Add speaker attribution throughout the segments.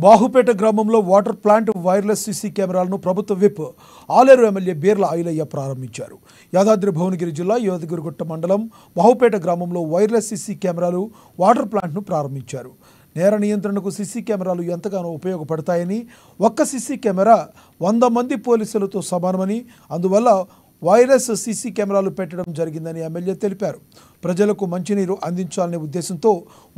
Speaker 1: బాహుపేట గ్రామంలో water plant wireless CC కెమెరాలను ప్రభుత్వ విప్ ఆలేరు ఎమ్మెల్యే బీర్ల ఐలయ్య ప్రారంభించారు. యాదాద్రి భువనగిరి జిల్లా యోధగిరిగుట్ట మండలం బాహుపేట గ్రామంలో వైర్లెస్ సీసీ కెమెరాలు వాటర్ ప్లాంట్ను ప్రారంభించారు. నేర నియంత్రణకు సీసీ కెమెరాలు ఎంతగానో ఉపయోగపడతాయని, ఒక్క సీసీ కెమెరా 100 మంది పోలీసులతో సమానమని, అందువల్ల వైర్లెస్ సీసీ కెమెరాలు పెట్టడం జరిగిందని ఎమ్మెల్యే తెలిపారు. ప్రజలకు మంచినీరు అందించాలనే ఉద్దేశంతో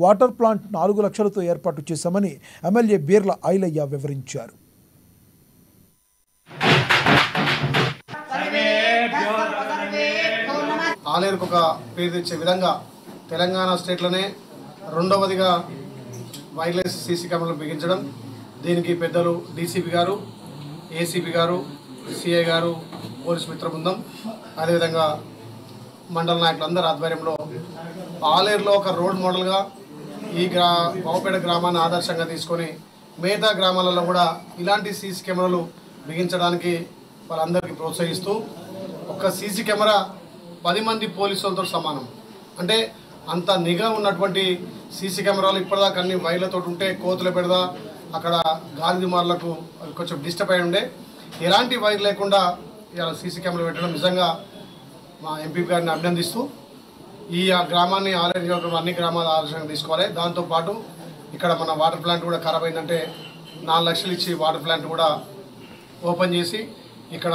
Speaker 1: వాటర్ ప్లాంట్ 4 లక్షలతో ఏర్పాటు చేశామని ఎమ్మెల్యే బీర్ల ఐలయ్య వివరించారు.
Speaker 2: ఆలేరుకు ఒక పేరు తెచ్చే విధంగా తెలంగాణ స్టేట్లోనే రెండవదిగా వైర్లెస్ సీసీ కెమెరాలు బిగించడం, దీనికి పెద్దలు డీసీపీ గారు, ఏసీపీ గారు, సిఐ గారు, పోలీస్ మిత్ర బృందం, అదేవిధంగా మండల నాయకులందరి ఆధ్వర్యంలో ఆలేరులో ఒక రోడ్ మోడల్గా ఈ బాహుపేట గ్రామాన్ని ఆదర్శంగా తీసుకొని మిగతా గ్రామాలలో కూడా ఇలాంటి సీసీ కెమెరాలు బిగించడానికి వాళ్ళందరికీ ప్రోత్సహిస్తూ, ఒక సీసీ కెమెరా 10 మంది పోలీసులతో సమానం. అంటే అంత నిఘా ఉన్నటువంటి సీసీ కెమెరాలు ఇప్పటిదాకా అన్ని వైర్లతో ఉంటే కోతుల పెడదా అక్కడ గాలి దుమార్లకు కొంచెం డిస్టర్బ్ అయి ఉండే, ఎలాంటి వైర్ లేకుండా ఇలా సీసీ కెమెరా పెట్టడం నిజంగా మా ఎంపీ గారిని అభినందిస్తూ, ఈ గ్రామాన్ని ఆలేరు అన్ని గ్రామాలు ఆలోచన తీసుకోవాలి. దాంతోపాటు ఇక్కడ మన వాటర్ ప్లాంట్ కూడా ఖరాబ్ అయిందంటే 4 లక్షలు ఇచ్చి వాటర్ ప్లాంట్ కూడా ఓపెన్ చేసి ఇక్కడ